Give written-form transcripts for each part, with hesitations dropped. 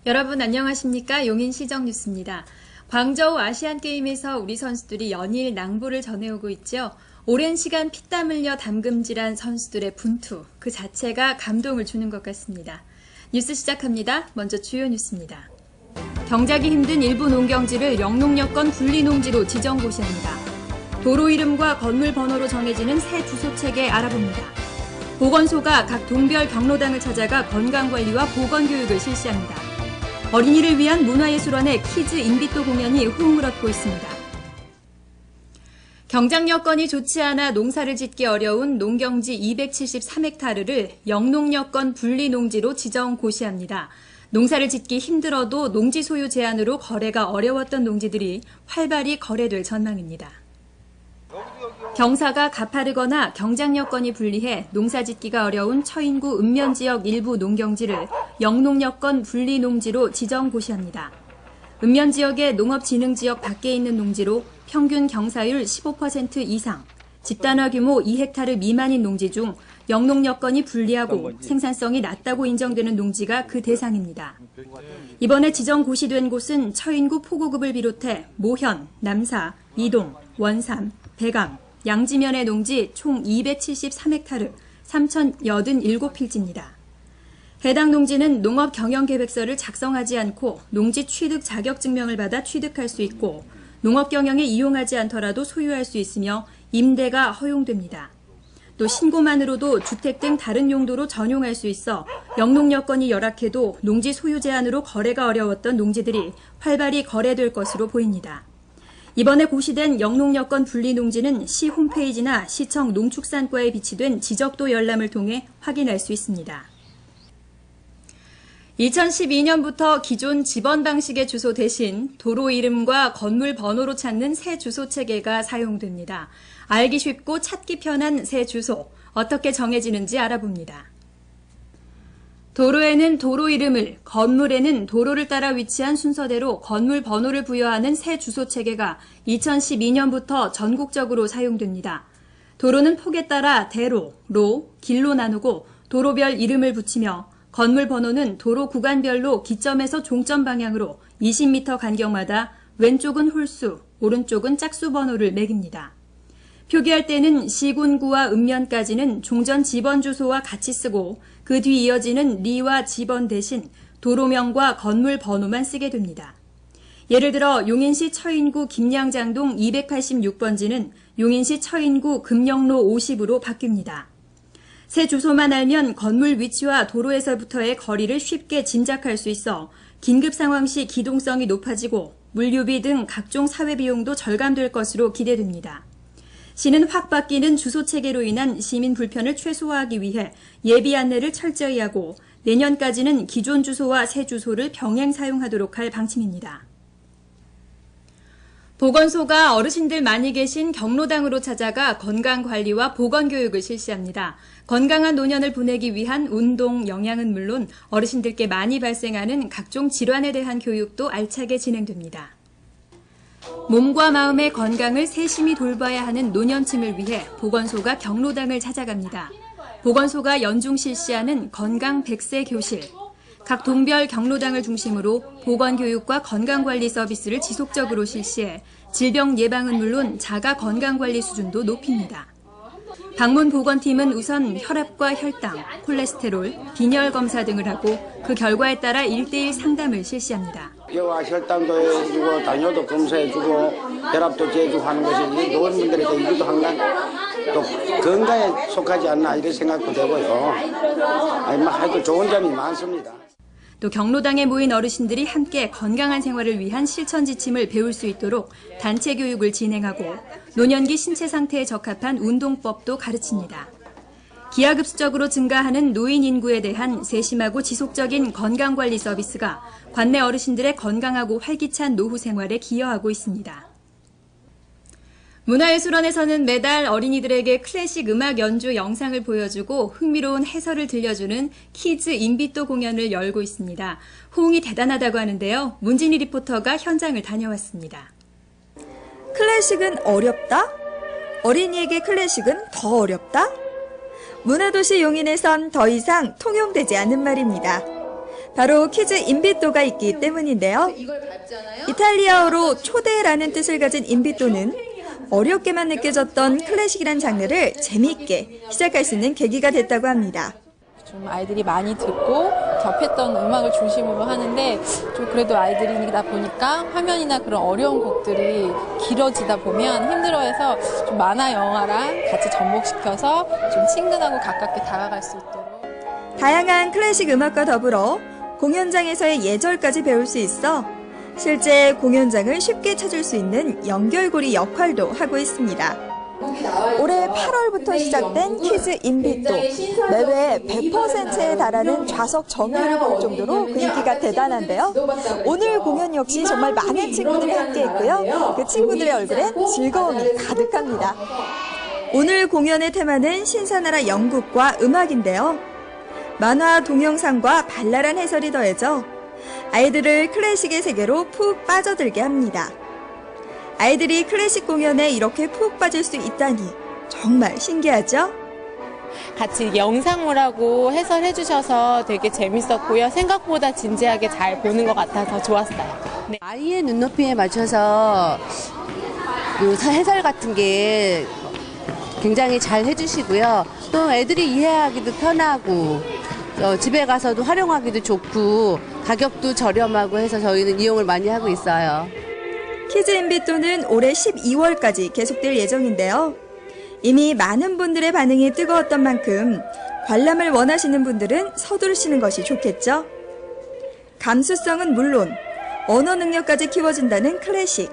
여러분 안녕하십니까? 용인 시정뉴스입니다. 광저우 아시안게임에서 우리 선수들이 연일 낭보를 전해오고 있죠. 오랜 시간 피땀 흘려 담금질한 선수들의 분투, 그 자체가 감동을 주는 것 같습니다. 뉴스 시작합니다. 먼저 주요 뉴스입니다. 경작이 힘든 일부 농경지를 영농여건 분리농지로 지정고시합니다. 도로 이름과 건물 번호로 정해지는 새 주소체계 알아봅니다. 보건소가 각 동별 경로당을 찾아가 건강관리와 보건교육을 실시합니다. 어린이를 위한 문화예술원의 키즈 인비또 공연이 호응을 얻고 있습니다. 경작 여건이 좋지 않아 농사를 짓기 어려운 농경지 273헥타르를 영농여건 분리농지로 지정 고시합니다. 농사를 짓기 힘들어도 농지 소유 제한으로 거래가 어려웠던 농지들이 활발히 거래될 전망입니다. 경사가 가파르거나 경작 여건이 불리해 농사짓기가 어려운 처인구 읍면지역 일부 농경지를 영농여건 분리농지로 지정 고시합니다. 읍면지역의 농업진흥지역 밖에 있는 농지로 평균 경사율 15% 이상, 집단화 규모 2헥타르 미만인 농지 중 영농여건이 불리하고 생산성이 낮다고 인정되는 농지가 그 대상입니다. 이번에 지정 고시된 곳은 처인구 포고급을 비롯해 모현, 남사, 이동, 원삼, 배감, 양지면의 농지 총 273헥타르 3,087필지입니다. 해당 농지는 농업경영계획서를 작성하지 않고 농지 취득 자격증명을 받아 취득할 수 있고 농업경영에 이용하지 않더라도 소유할 수 있으며 임대가 허용됩니다. 또 신고만으로도 주택 등 다른 용도로 전용할 수 있어 영농여건이 열악해도 농지 소유 제한으로 거래가 어려웠던 농지들이 활발히 거래될 것으로 보입니다. 이번에 고시된 영농여건 분리농지는 시 홈페이지나 시청 농축산과에 비치된 지적도 열람을 통해 확인할 수 있습니다. 2012년부터 기존 지번 방식의 주소 대신 도로 이름과 건물 번호로 찾는 새 주소 체계가 사용됩니다. 알기 쉽고 찾기 편한 새 주소, 어떻게 정해지는지 알아봅니다. 도로에는 도로 이름을, 건물에는 도로를 따라 위치한 순서대로 건물 번호를 부여하는 새 주소 체계가 2012년부터 전국적으로 사용됩니다. 도로는 폭에 따라 대로, 로, 길로 나누고 도로별 이름을 붙이며 건물 번호는 도로 구간별로 기점에서 종점 방향으로 20m 간격마다 왼쪽은 홀수, 오른쪽은 짝수 번호를 매깁니다. 표기할 때는 시군구와 읍면까지는 종전 지번 주소와 같이 쓰고 그 뒤 이어지는 리와 지번 대신 도로명과 건물 번호만 쓰게 됩니다. 예를 들어 용인시 처인구 김양장동 286번지는 용인시 처인구 금영로 50으로 바뀝니다. 새 주소만 알면 건물 위치와 도로에서부터의 거리를 쉽게 짐작할 수 있어 긴급 상황 시 기동성이 높아지고 물류비 등 각종 사회 비용도 절감될 것으로 기대됩니다. 시는 확 바뀌는 주소 체계로 인한 시민 불편을 최소화하기 위해 예비 안내를 철저히 하고 내년까지는 기존 주소와 새 주소를 병행 사용하도록 할 방침입니다. 보건소가 어르신들 많이 계신 경로당으로 찾아가 건강관리와 보건교육을 실시합니다. 건강한 노년을 보내기 위한 운동, 영양은 물론 어르신들께 많이 발생하는 각종 질환에 대한 교육도 알차게 진행됩니다. 몸과 마음의 건강을 세심히 돌봐야 하는 노년층을 위해 보건소가 경로당을 찾아갑니다. 보건소가 연중 실시하는 건강 100세 교실, 각 동별 경로당을 중심으로 보건교육과 건강관리 서비스를 지속적으로 실시해 질병 예방은 물론 자가 건강관리 수준도 높입니다. 방문 보건팀은 우선 혈압과 혈당, 콜레스테롤, 빈혈 검사 등을 하고 그 결과에 따라 1:1 상담을 실시합니다. 뼈와 혈당도 해주고 당뇨도 검사해주고 혈압도 재주고 하는 것이 노인분들에게 이기도 항상 또 건강에 속하지 않나 이런 생각도 되고요. 아주 좋은 점이 많습니다. 또 경로당에 모인 어르신들이 함께 건강한 생활을 위한 실천 지침을 배울 수 있도록 단체 교육을 진행하고 노년기 신체 상태에 적합한 운동법도 가르칩니다. 기하급수적으로 증가하는 노인 인구에 대한 세심하고 지속적인 건강관리 서비스가 관내 어르신들의 건강하고 활기찬 노후 생활에 기여하고 있습니다. 문화예술원에서는 매달 어린이들에게 클래식 음악 연주 영상을 보여주고 흥미로운 해설을 들려주는 키즈 인비또 공연을 열고 있습니다. 호응이 대단하다고 하는데요. 문진희 리포터가 현장을 다녀왔습니다. 클래식은 어렵다? 어린이에게 클래식은 더 어렵다? 문화도시 용인에선 더 이상 통용되지 않는 말입니다. 바로 퀴즈 인비또가 있기 때문인데요. 이탈리아어로 초대라는 뜻을 가진 인비또는 어렵게만 느껴졌던 클래식이란 장르를 재미있게 시작할 수 있는 계기가 됐다고 합니다. 좀 아이들이 많이 듣고 접했던 음악을 중심으로 하는데 좀 그래도 아이들이다 보니까 화면이나 그런 어려운 곡들이 길어지다 보면 힘들어해서 좀 만화 영화랑 같이 접목시켜서 좀 친근하고 가깝게 다가갈 수 있도록. 다양한 클래식 음악과 더불어 공연장에서의 예절까지 배울 수 있어 실제 공연장을 쉽게 찾을 수 있는 연결고리 역할도 하고 있습니다. 올해 8월부터 시작된 퀴즈 인비또. 매회 100%에 달하는 좌석 점유율을 볼 정도로 그 인기가 대단한데요. 오늘 공연 역시 정말 많은 친구들이 함께했고요. 그 친구들의 얼굴엔 즐거움이 가득합니다. 오늘 공연의 테마는 신사나라 영국과 음악인데요. 만화 동영상과 발랄한 해설이 더해져 아이들을 클래식의 세계로 푹 빠져들게 합니다. 아이들이 클래식 공연에 이렇게 푹 빠질 수 있다니 정말 신기하죠? 같이 영상물하고 해설해 주셔서 되게 재밌었고요. 생각보다 진지하게 잘 보는 것 같아서 좋았어요. 네. 아이의 눈높이에 맞춰서 그 해설 같은 게 굉장히 잘 해주시고요. 또 애들이 이해하기도 편하고 집에 가서도 활용하기도 좋고 가격도 저렴하고 해서 저희는 이용을 많이 하고 있어요. 퀴즈 인비또는 올해 12월까지 계속될 예정인데요. 이미 많은 분들의 반응이 뜨거웠던 만큼 관람을 원하시는 분들은 서두르시는 것이 좋겠죠? 감수성은 물론 언어 능력까지 키워준다는 클래식.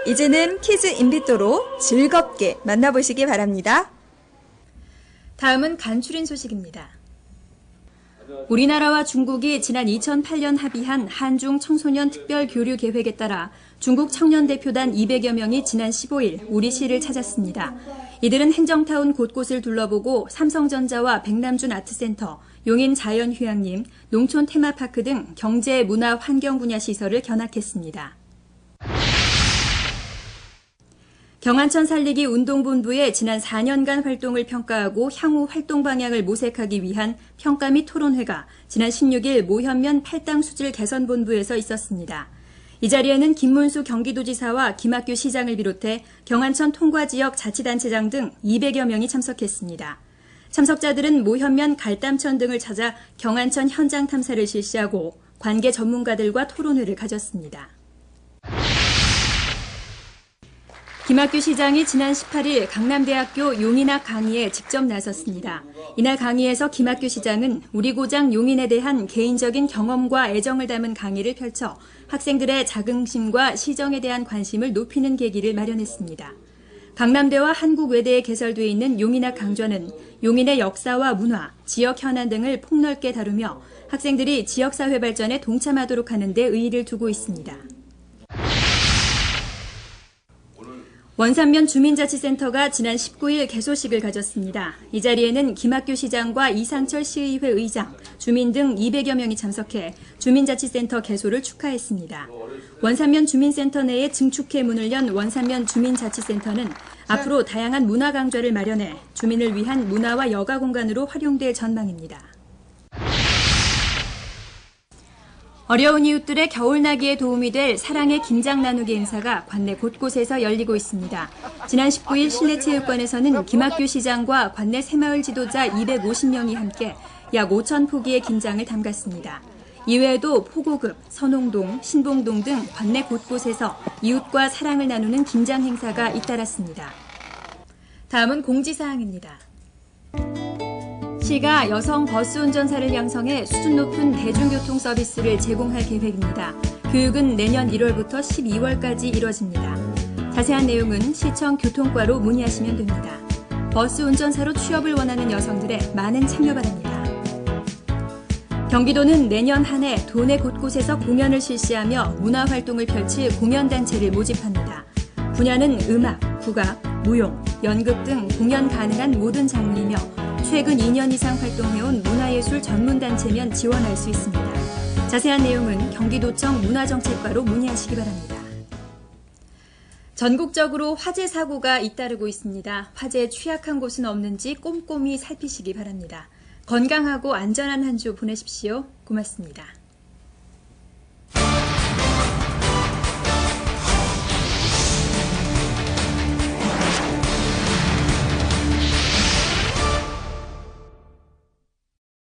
이제는 퀴즈 인비또로 즐겁게 만나보시기 바랍니다. 다음은 간추린 소식입니다. 우리나라와 중국이 지난 2008년 합의한 한중 청소년 특별 교류 계획에 따라 중국 청년 대표단 200여 명이 지난 15일 우리 시를 찾았습니다. 이들은 행정타운 곳곳을 둘러보고 삼성전자와 백남준 아트센터, 용인 자연휴양림, 농촌 테마파크 등 경제, 문화, 환경 분야 시설을 견학했습니다. 경안천 살리기 운동본부의 지난 4년간 활동을 평가하고 향후 활동 방향을 모색하기 위한 평가 및 토론회가 지난 16일 모현면 팔당 수질 개선본부에서 있었습니다. 이 자리에는 김문수 경기도지사와 김학규 시장을 비롯해 경안천 통과지역 자치단체장 등 200여 명이 참석했습니다. 참석자들은 모현면 갈담천 등을 찾아 경안천 현장 탐사를 실시하고 관계 전문가들과 토론회를 가졌습니다. 김학규 시장이 지난 18일 강남대학교 용인학 강의에 직접 나섰습니다. 이날 강의에서 김학규 시장은 우리 고장 용인에 대한 개인적인 경험과 애정을 담은 강의를 펼쳐 학생들의 자긍심과 시정에 대한 관심을 높이는 계기를 마련했습니다. 강남대와 한국외대에 개설돼 있는 용인학 강좌는 용인의 역사와 문화, 지역 현안 등을 폭넓게 다루며 학생들이 지역사회 발전에 동참하도록 하는 데 의의를 두고 있습니다. 원산면 주민자치센터가 지난 19일 개소식을 가졌습니다. 이 자리에는 김학규 시장과 이상철 시의회 의장, 주민 등 200여 명이 참석해 주민자치센터 개소를 축하했습니다. 원산면 주민센터 내에 증축해 문을 연 원산면 주민자치센터는 앞으로 다양한 문화 강좌를 마련해 주민을 위한 문화와 여가 공간으로 활용될 전망입니다. 어려운 이웃들의 겨울나기에 도움이 될 사랑의 김장 나누기 행사가 관내 곳곳에서 열리고 있습니다. 지난 19일 실내체육관에서는 김학규 시장과 관내 새마을 지도자 250명이 함께 약 5천 포기의 김장을 담갔습니다. 이외에도 포고급, 선홍동, 신봉동 등 관내 곳곳에서 이웃과 사랑을 나누는 김장 행사가 잇따랐습니다. 다음은 공지사항입니다. 시가 여성 버스 운전사를 양성해 수준 높은 대중교통 서비스를 제공할 계획입니다. 교육은 내년 1월부터 12월까지 이뤄집니다. 자세한 내용은 시청 교통과로 문의하시면 됩니다. 버스 운전사로 취업을 원하는 여성들의 많은 참여 바랍니다. 경기도는 내년 한 해 도내 곳곳에서 공연을 실시하며 문화활동을 펼칠 공연단체를 모집합니다. 분야는 음악, 국악, 무용, 연극 등 공연 가능한 모든 장르이며 최근 2년 이상 활동해온 문화예술 전문단체면 지원할 수 있습니다. 자세한 내용은 경기도청 문화정책과로 문의하시기 바랍니다. 전국적으로 화재 사고가 잇따르고 있습니다. 화재에 취약한 곳은 없는지 꼼꼼히 살피시기 바랍니다. 건강하고 안전한 한 주 보내십시오. 고맙습니다.